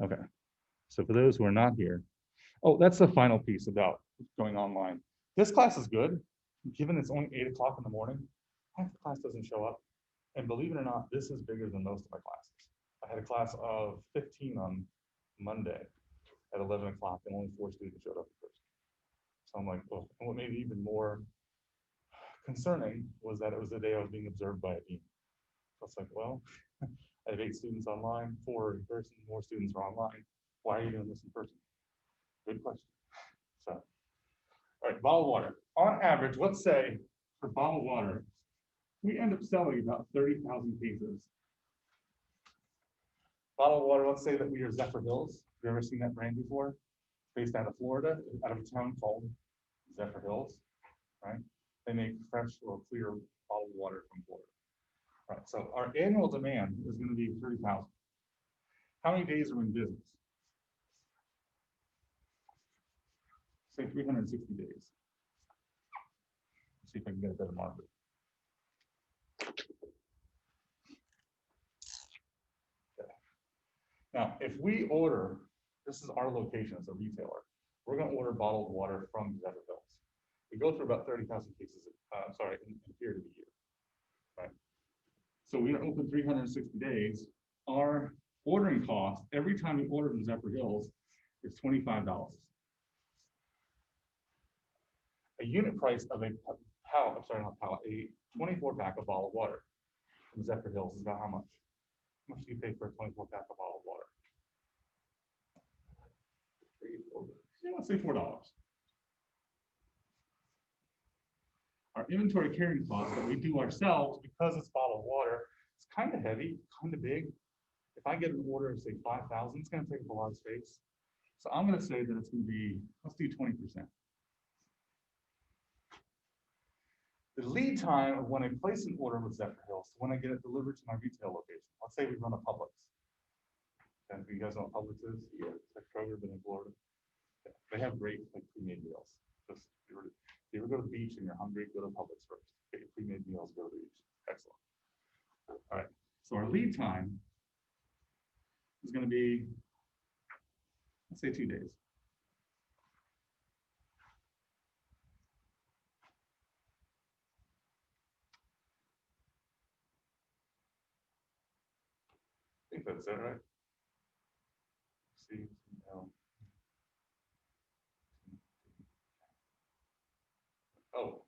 Okay. So for those who are not here, oh, that's the final piece about going online. This class is good, given it's only 8 o'clock in the morning. Half the class doesn't show up. And believe it or not, this is bigger than most of my classes. I had a class of 15 on Monday at 11 o'clock, and only 4 students showed up in person. So I'm like, oh, and what made it even more concerning was that it was the day I was being observed by a dean. So it's like, well, I have 8 students online, 4 in person, more students are online. Why are you doing this in person? Good question. So, all right, bottled water. On average, let's say for bottled water, we end up selling about 30,000 cases. Bottled water, let's say that we are Zephyr Hills. Have you ever seen that brand before? Based out of Florida, out of a town called Zephyr Hills, right? They make fresh or clear bottled water from Florida. All right, so our annual demand is going to be 30,000. How many days are we in business? Say 360 days. Let's see if I can get a better marker. Okay. Now, if we order, this is our location as a retailer, we're going to order bottled water from Zephyr Hills. We go through about 30,000 cases, in a period of a year, right? So we're going to open 360 days. Our ordering cost every time we order from Zephyr Hills is $25. A unit price of a 24 pack of bottled water from Zephyr Hills is about how much? How much do you pay for a 24 pack of bottled water? Let's say $4. Our inventory carrying cost that we do ourselves, because it's bottled water, it's kind of heavy, kind of big. If I get an order of say 5,000, it's going to take up a lot of space. So I'm going to say that it's going to be, let's do 20%. The lead time of when I place an order with Zephyr Hills to when I get it delivered to my retail location. Let's say we run a Publix. And you guys know what Publix is? Yeah, it's like Kroger, but in Florida. Yeah, they have great like pre-made meals. Just if you ever go to the beach and you're hungry, go to Publix first. Get your pre-made meals, go to the beach. Excellent. All right. So our lead time is going to be, let's say 2 days. I think that's it, right? See, oh,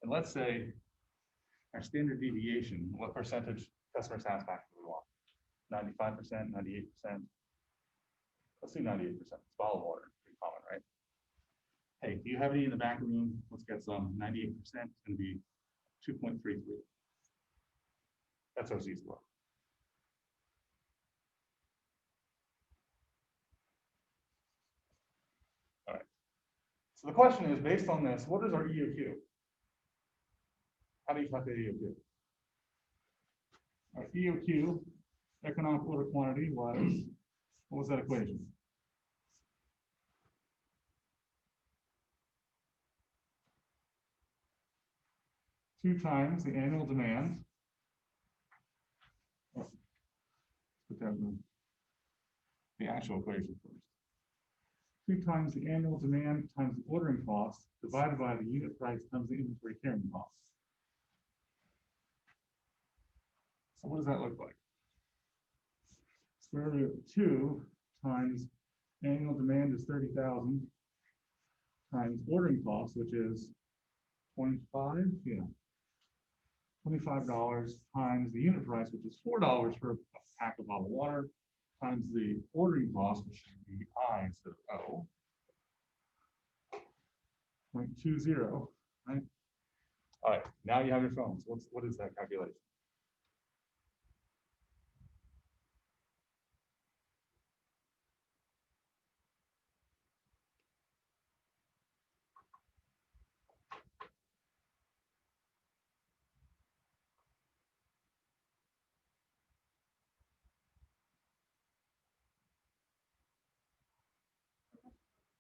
and let's say our standard deviation, what percentage customer satisfaction do we want? 95%, 98%. Let's do 98%. It's bottled water, pretty common, right? Hey, do you have any in the back room? Let's get some. 98% is going to be 2.33. That's our Z-score. All right. So the question is, based on this, what is our EOQ? How do you calculate EOQ? Our EOQ, economic order quantity, was, what was that equation? Two times the annual demand. Put that in the actual equation first. 2 times the annual demand times the ordering cost divided by the unit price times the inventory carrying cost. So what does that look like? Square root of 2 times annual demand is 30,000 times ordering cost, which is 25, yeah, $25 times the unit price, which is $4 for a pack of bottled water, times the ordering cost, which should be I instead of O, 0.20, right? All right, now you have your phones. What is that calculation?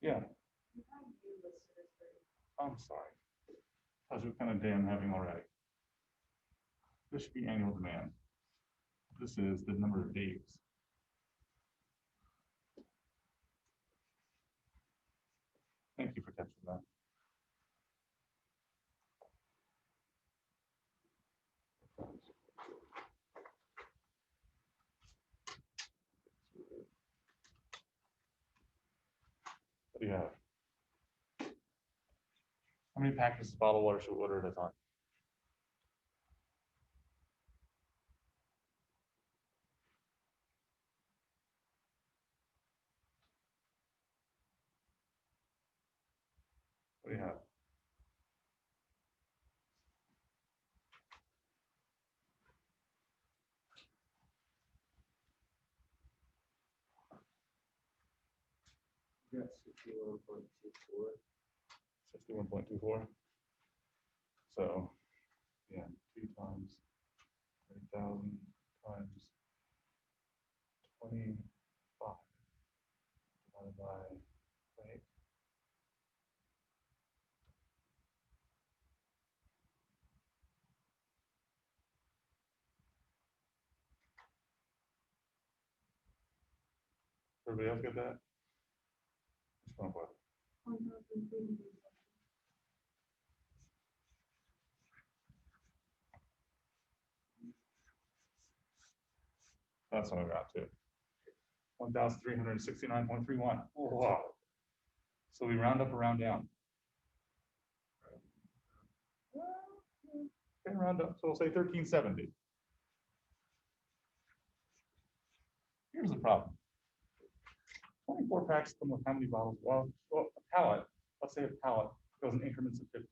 Yeah. I'm sorry. That's what kind of day I'm having already. This should be annual demand. This is the number of days. What do you have? How many packages of bottled water should we order at a time? What do you have? Yes, 61.24. 61.24. So, yeah, 2 times 30,000 times 25 divided by 8. Everybody else get that? Just one more. That's what I got too. 1,369.31. Oh, wow. So we round up or round down? Okay, round up. So we'll say 1370. Here's the problem. 24 packs come with how many bottles? Well, a pallet, let's say a pallet goes in increments of 50.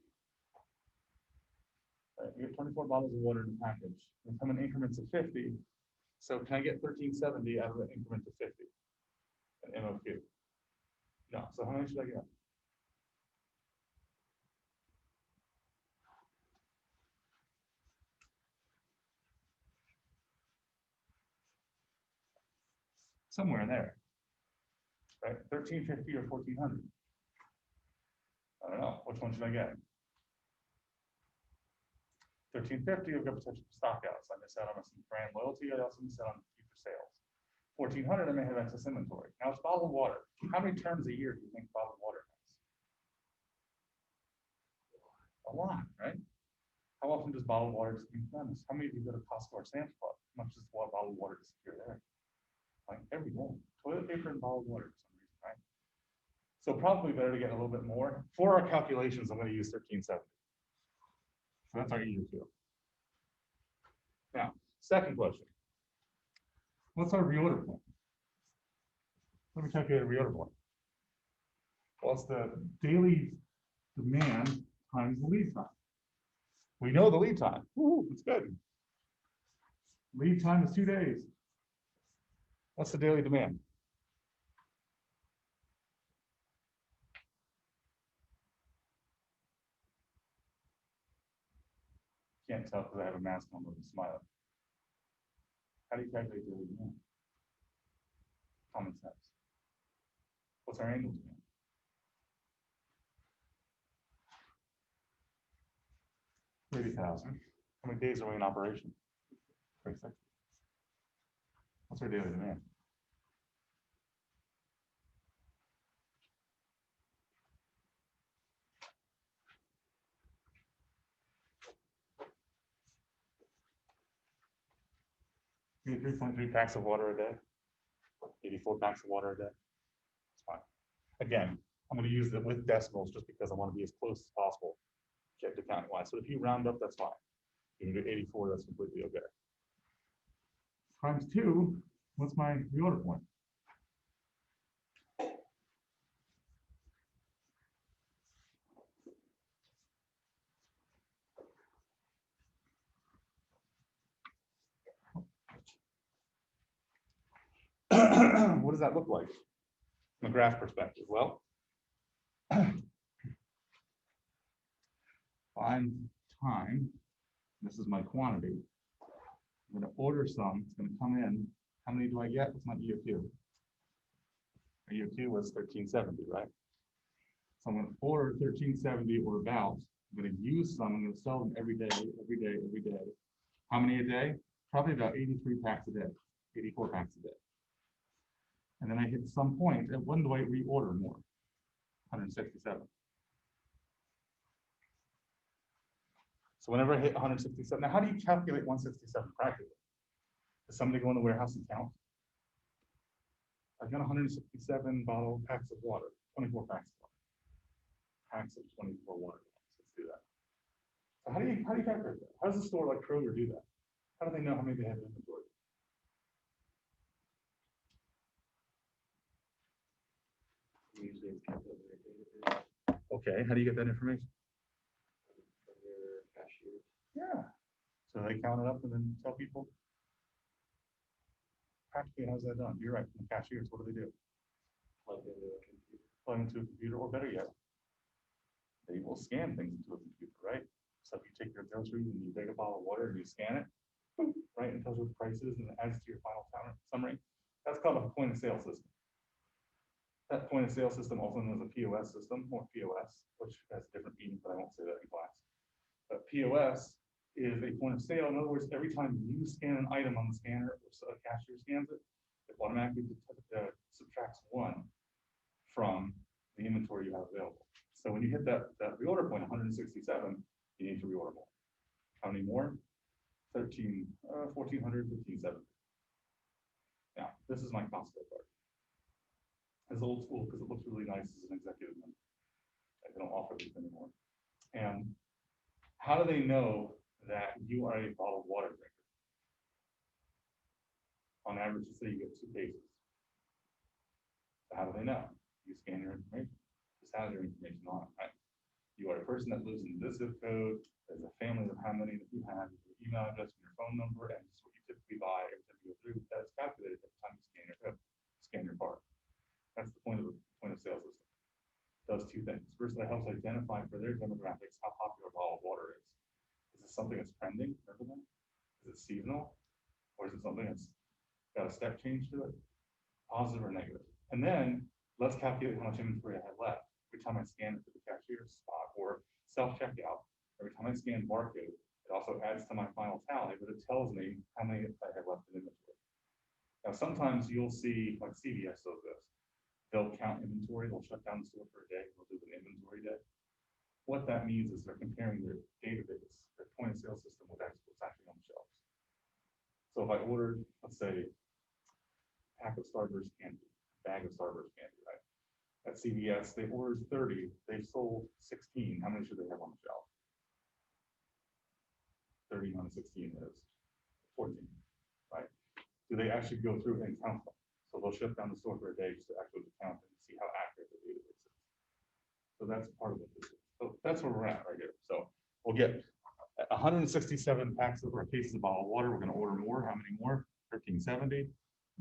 Right, you get 24 bottles of water in a package. They come in increments of 50. So can I get 1370 out of an increment of 50? An MOQ? No. So how many should I get? Somewhere in there. Right? 1350 or 1400? I don't know. Which one should I get? 1350, I've got potential for stock outs. I miss out on some brand loyalty. I also miss out on future sales. 1400, I may have excess inventory. Now it's bottled water. How many terms a year do you think bottled water has? A lot, right? How often does bottled water disappear from us? How many of you go to Costco or Sam's Club? How much does bottled water disappear there? Like every day. Toilet paper and bottled water for some reason, right? So probably better to get a little bit more. For our calculations, I'm going to use 1370. So that's our EUQ. Now, second question. What's our reorder point? Let me calculate a reorder point. Well, it's the daily demand times the lead time. We know the lead time. Ooh, that's good. Lead time is 2 days. What's the daily demand? Can't tell because I have a mask on with a smile. How do you calculate daily demand? Common sense. What's our annual demand? $30,000. How many days are we in operation? 36. What's our daily demand? We need 3.3 packs of water a day. 84 packs of water a day. That's fine. Again, I'm going to use it with decimals just because I want to be as close as possible to counting wise. So if you round up, that's fine. You can do 84, that's completely okay. Times 2, what's my reorder point? What does that look like from a graph perspective? Well, find time. This is my quantity. I'm going to order some. It's going to come in. How many do I get? What's my EOQ? My EOQ was 1370, right? So I'm going to order 1370 or about. I'm going to use some. I'm going to sell them every day, every day, every day. How many a day? Probably about 83 packs a day, 84 packs a day. And then I hit some point, and when do I reorder more? 167. So whenever I hit 167, now how do you calculate 167 practically? Does somebody go in the warehouse and count? I've got 167 bottle packs of water. 24 packs. Packs of 24 water gallons. Let's do that. So how do you calculate that? How does a store like Kroger do that? How do they know how many they have in inventory? Usually it's kept in their database Okay, how do you get that information? from their cashiers. Yeah. So they count it up and then tell people. Practically, how's that done? You're right. The cashiers, what do? Plug into a computer. Plug into a computer, or better yet, they will scan things into a computer, right? So if you take your groceries and you take a bottle of water and you scan it, boom, right, and tells you the prices and it adds to your final summary. That's called a point of sale system. That point of sale system also known as a POS system, or POS, which has a different meaning, but I won't say that in class. But POS is a point of sale. In other words, every time you scan an item on the scanner, or a cashier scans it, it automatically subtracts 1 from the inventory you have available. So when you hit that reorder point, 167, you need to reorder more. How many more? 1,400, 1,570. Now, this is my Costco card. It's old school because it looks really nice as an executive member. They don't offer these anymore. And how do they know that you are a bottled water drinker? On average, let's say you get 2 cases. So how do they know? You scan your information. This has your information on it, right? You are a person that lives in this zip code. There's a family of how many that you have, your email address, and your phone number, and this is what you typically buy every time you go through. That is calculated every time you scan your code, scan your card. That's the point of sale system. It does 2 things. First, it helps identify for their demographics how popular bottled water is. Is it something that's trending? Is it seasonal? Or is it something that's got a step change to it? Positive or negative? And then let's calculate how much inventory I have left. Every time I scan it to the cashier spot or self-checkout, every time I scan barcode, it also adds to my final tally, but it tells me how many I have left in inventory. Now, sometimes you'll see, like CVS does this. They'll count inventory, they'll shut down the store for a day, they'll do an inventory day. What that means is they're comparing their database, their point of sale system with what's actually on the shelves. So if I ordered, let's say, a pack of Starburst candy, a bag of Starburst candy, right? At CVS, they ordered 30, they've sold 16. How many should they have on the shelf? 30 minus 16 is 14, right? Do they actually go through and count them? So they'll shut down the store for a day just to actually count and see how accurate the database is. So that's part of what this is. So that's where we're at right here. So we'll get 167 packs of or cases of bottled water. We're going to order more. How many more? 1,370.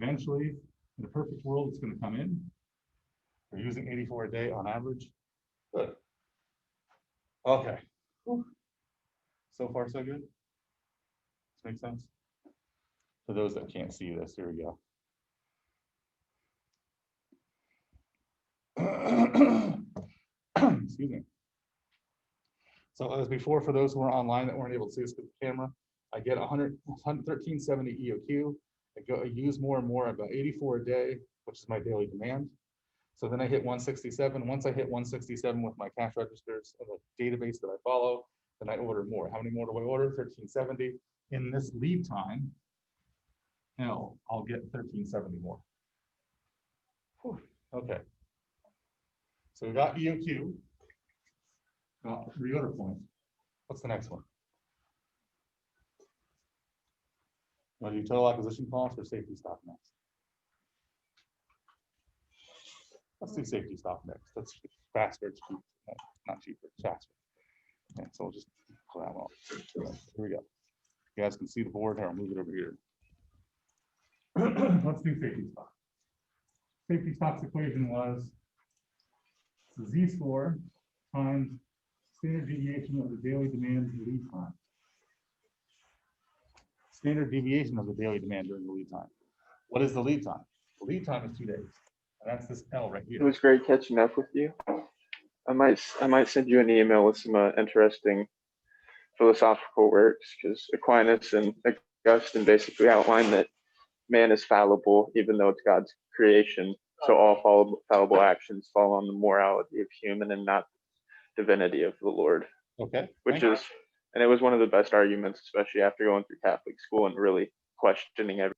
Eventually, in the perfect world, it's going to come in. We're using 84 a day on average. Good. Okay. Whew. So far, so good. Does this make sense? For those that can't see this, here we go. Excuse me. So as before, for those who are online that weren't able to see us with the camera, I get 1370 EOQ. I use more and more, about 84 a day, which is my daily demand. So then I hit 167. Once I hit 167 with my cash registers and the database that I follow, then I order more. How many more do I order? 1370. In this lead time, hell, I'll get 1370 more. Whew. Okay. So we got EOQ, got reorder point. What's the next one? Want to do total acquisition cost or safety stock next? Let's do safety stock next. That's faster, it's cheaper. No, not cheaper, it's faster. Okay, so we'll just pull that one off. Here we go. You guys can see the board here. I'll move it over here. Let's do safety stock. Safety stock's equation was the Z-score times standard deviation of the daily demand lead time. Standard deviation of the daily demand during the lead time. What is the lead time? The lead time is 2 days. And that's this L right here. It was great catching up with you. I might send you an email with some interesting philosophical works, because Aquinas and Augustine basically outline that man is fallible, even though it's God's creation. So all fallible actions fall on the morality of human and not divinity of the Lord. Okay. And it was one of the best arguments, especially after going through Catholic school and really questioning everything.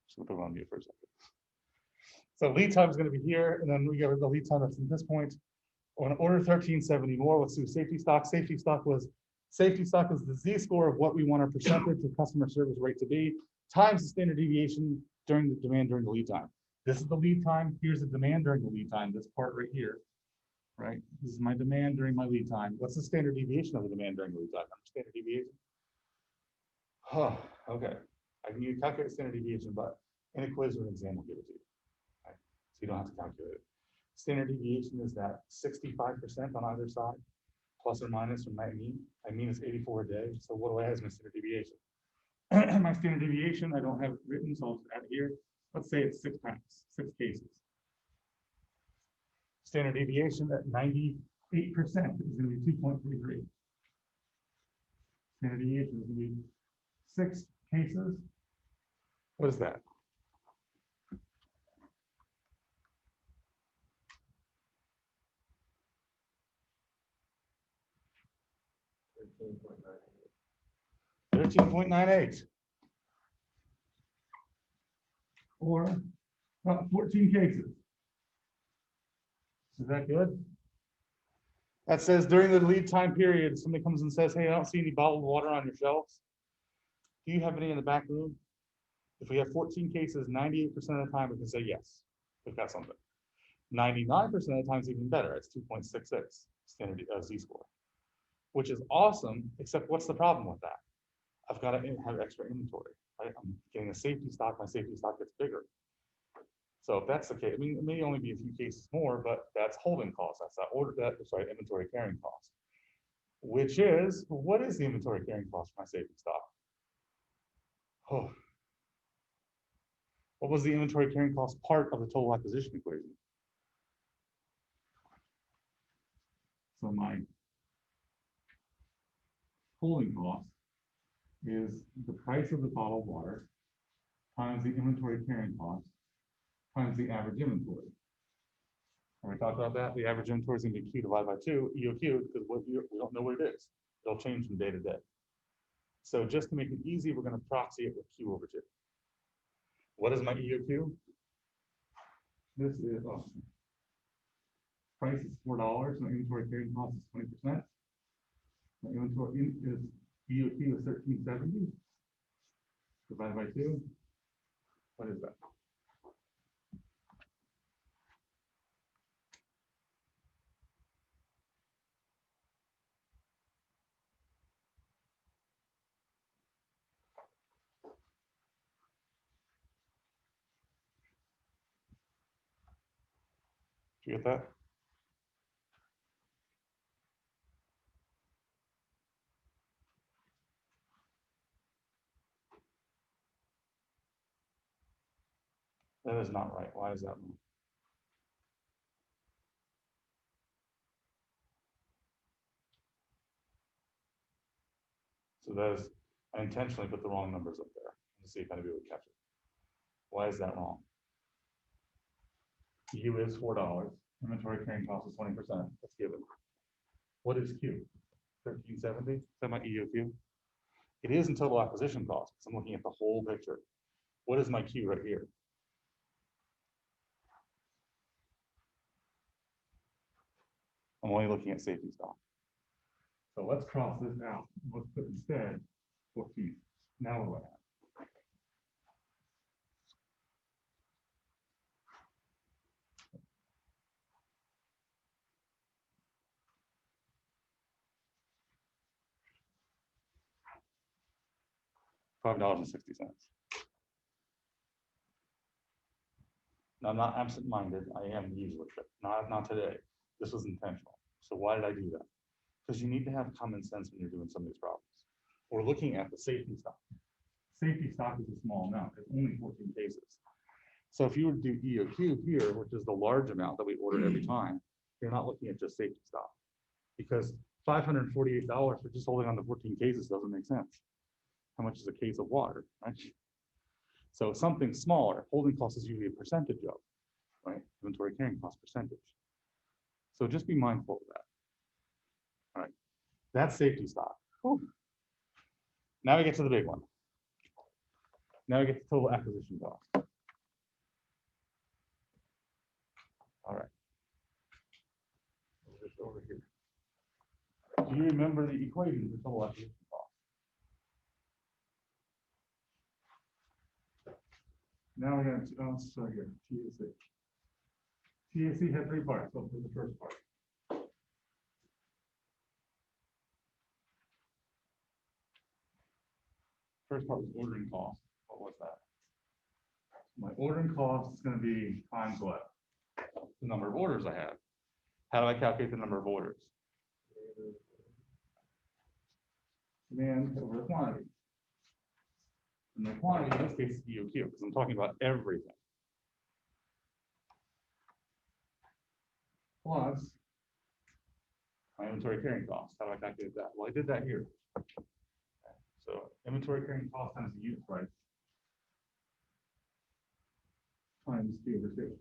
Just put it on mute for a second. So lead time is gonna be here, and then we get the lead time that's at this point. On order 1370 more, let's do safety stock. Safety stock is the Z-score of what we want our percentage of customer service rate to be, times the standard deviation during the demand during the lead time. This is the lead time, here's the demand during the lead time, this part right here. Right, this is my demand during my lead time. What's the standard deviation of the demand during the lead time? Standard deviation? Oh, okay. I can calculate standard deviation, but in a quiz or an exam will give it to you. Okay? So you don't have to calculate it. Standard deviation is that 65% on either side, plus or minus from my mean. My mean is 84 a day. So what do I have as my standard deviation? My standard deviation, I don't have it written, so I'll add it here. Let's say it's 6 times, 6 cases. Standard deviation at 98% is going to be 2.33. Standard deviation is going to be 6 cases. What is that? $13.98. Or 14 cases. Is that good? That says during the lead time period, somebody comes and says, hey, I don't see any bottled water on your shelves. Do you have any in the back room? If we have 14 cases, 98% of the time we can say yes, we've got something. 99% of the time is even better. It's 2.66 standard Z-score, which is awesome, except what's the problem with that? I've got to have extra inventory, right? I'm getting a safety stock, my safety stock gets bigger. So if that's the case, I mean, it may only be a few cases more, but that's holding cost. That's that inventory carrying cost, which is, what is the inventory carrying cost for my safety stock? Oh. What was the inventory carrying cost part of the total acquisition equation? So my holding cost is the price of the bottled water times the inventory carrying cost times the average inventory. And we talked about that. The average inventory is going to be Q divided by 2, EOQ, because we don't know what it is. It'll change from day to day. So just to make it easy, we're going to proxy it with Q over 2. What is my EOQ? This is price is $4. My inventory carrying cost is 20%. My inventory is EOQ is 1370 divided by 2. What is that? Did you get that? That is not right. Why is that wrong? So that is, I intentionally put the wrong numbers up there to see if anybody would catch it. Why is that wrong? U is $4. Inventory carrying cost is 20%. That's given. What is Q? 1370? Is that my EOQ? It is in total acquisition cost because I'm looking at the whole picture. What is my Q right here? I'm only looking at safety stock. So let's cross this out. Let's put instead 14. Now what do I have? $5.60. Now, I'm not absent-minded. I am usually, but not today. This was intentional. So why did I do that? Because you need to have common sense when you're doing some of these problems. We're looking at the safety stock. Safety stock is a small amount. It's only 14 cases. So if you were to do EOQ here, which is the large amount that we order every time, you're not looking at just safety stock. Because $548 for just holding on to 14 cases doesn't make sense. How much is a case of water, right? So something smaller, holding cost is usually a percentage of, right? Inventory carrying cost percentage. So just be mindful of that. All right, that's safety stock. Whew. Now we get to the big one. Now we get to total acquisition cost. All right. Move this over here. Do you remember the equation for total acquisition cost? Now we're going to, oh, sorry here, TAC. TAC had three parts. Let's do the first part. First part was ordering cost. What was that? My ordering cost is going to be times what? The number of orders I have. How do I calculate the number of orders? Demand over the quantity. And the quantity in this case is EOQ because I'm talking about everything. Plus my inventory carrying cost. How do I calculate that? Well, I did that here. So inventory carrying cost times the unit price times P over 2.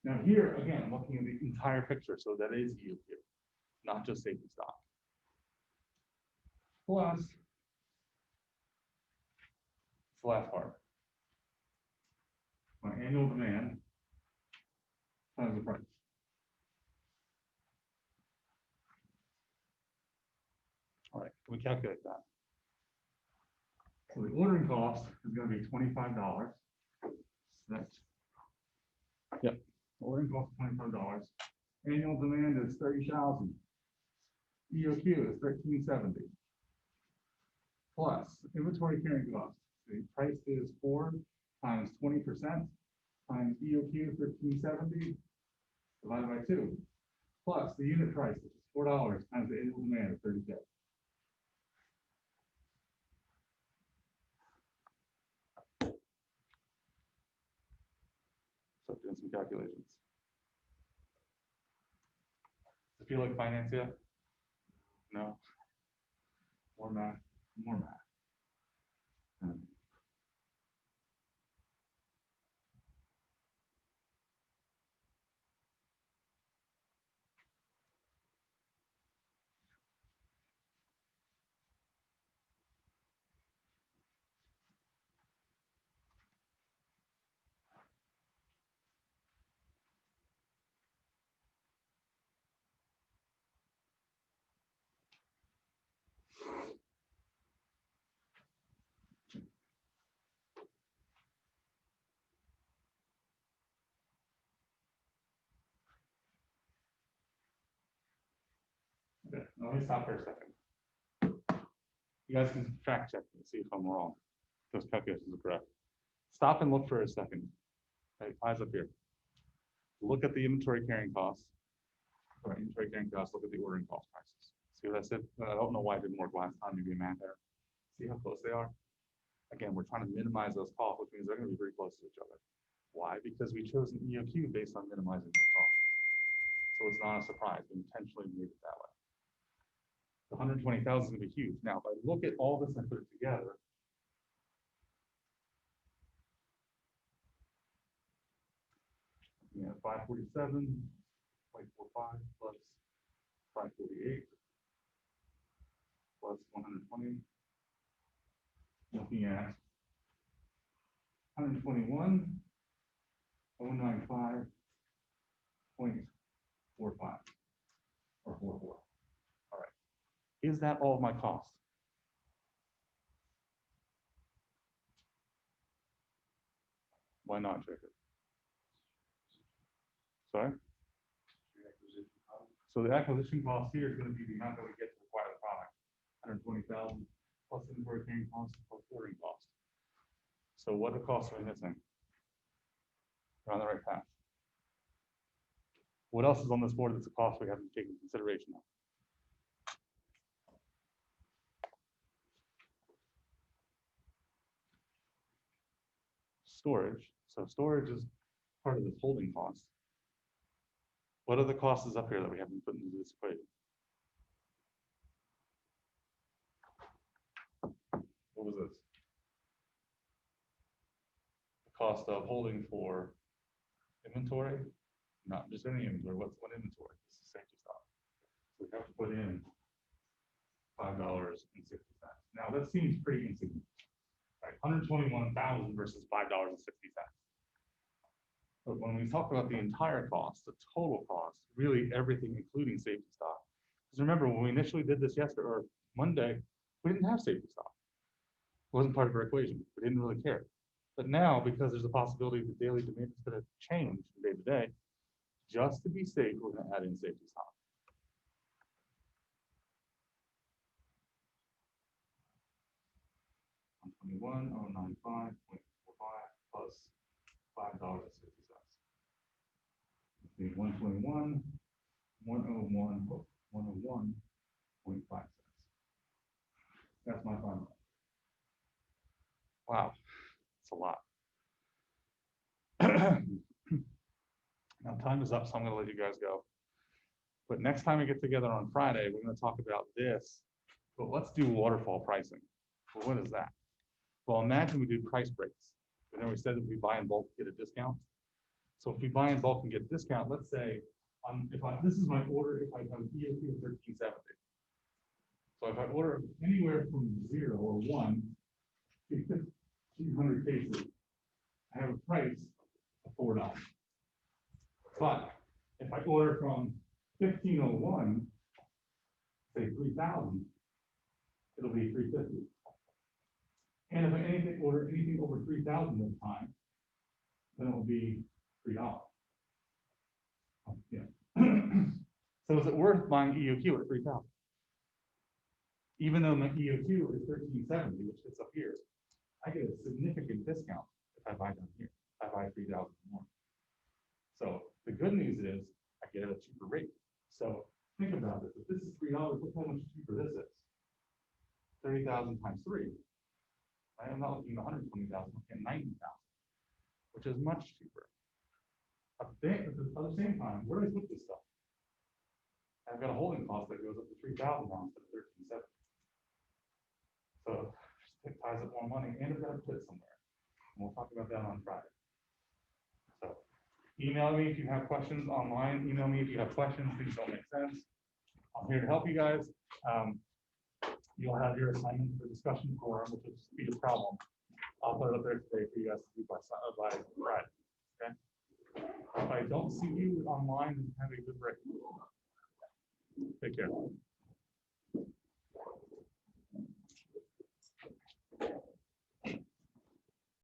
Now here, again, I'm looking at the entire picture, so that is EOQ, not just safety stock. Plus, the last part. My annual demand times the price. All right, can we calculate that? So the ordering cost is going to be $25. That's, yep, ordering cost is $25. Annual demand is 30,000. EOQ is 1370. Plus inventory carrying cost. The price is 4 times 20% times EOQ 1370 divided by 2. Plus the unit price, which is $4 times the annual demand of 30K. So doing some calculations. Does it feel like finance yet? No. More math, more math. Okay, let me stop for a second. You guys can fact check and see if I'm wrong. Those calculations are correct. Stop and look for a second. Okay, eyes up here. Look at the inventory carrying costs. All right, inventory carrying costs, look at the ordering cost prices. See what I said? I don't know why it didn't work last time, maybe a math error. See how close they are? Again, we're trying to minimize those costs, which means they're going to be very close to each other. Why? Because we chose an EOQ based on minimizing those costs. So it's not a surprise. We intentionally made it that way. The 120,000 is going to be huge. Now, if I look at all this and put it together, yeah, 547.45 plus 548 plus 120. Looking at 121,095.45 or 44. All right. Is that all of my cost? Why not, Jacob? Sorry? So the acquisition cost here is going to be the amount that we get to acquire the product. 120,000 plus inventory carrying cost plus ordering cost. So what the costs are we missing? We're on the right path. What else is on this board that's a cost we haven't taken consideration of? Storage. So storage is part of this holding cost. What are the costs up here that we haven't put into this equation? What was this? The cost of holding for inventory, not just any inventory. What inventory? This is safety stock. So we have to put in $5.60. Now that seems pretty insignificant, right? 121,000 versus $5.60. But when we talk about the entire cost, the total cost, really everything, including safety stock. Because remember, when we initially did this yesterday or Monday, we didn't have safety stock. It wasn't part of our equation. We didn't really care. But now, because there's a possibility that daily demand is going to change from day to day, just to be safe, we're going to add in safety stock. $121,095.45 plus $5.60. The 121,101.5 cents. That's my final. Wow, it's a lot. Now time is up, so I'm going to let you guys go. But next time we get together on Friday, we're going to talk about this. But let's do waterfall pricing. Well, what is that? Well, imagine we do price breaks. And then we said that we buy in bulk, get a discount. So if we buy in bulk and get a discount, let's say, this is my order if I have an EOQ of 1370. So if I order anywhere from 0 or 1 to 200 cases, I have a price of $4. But if I order from 1501, say 3,000, it'll be 350. And if I order anything over 3,000 at a time, then it'll be $3. Yeah. So is it worth buying EOQ at 3,000? Even though my EOQ is 1370, which is up here, I get a significant discount if I buy down here. I buy 3,000 more. So the good news is I get it at a cheaper rate. So think about this. If this is $3, look how much cheaper this is. 30,000 times 3. I am not looking at 120,000, I'm looking at 90,000, which is much cheaper. At the same time, where do I put this stuff? I've got a holding cost that goes up to 3,000 now instead of 1370. So it ties up more money, and I've got to put it somewhere. And we'll talk about that on Friday. So email me if you have questions online. Email me if you have questions, things don't make sense. I'm here to help you guys. You'll have your assignment for discussion forum, which is speed of problem. I'll put it up there today for you guys to do by Friday. Okay. If I don't see you online, then have a good break. Take care.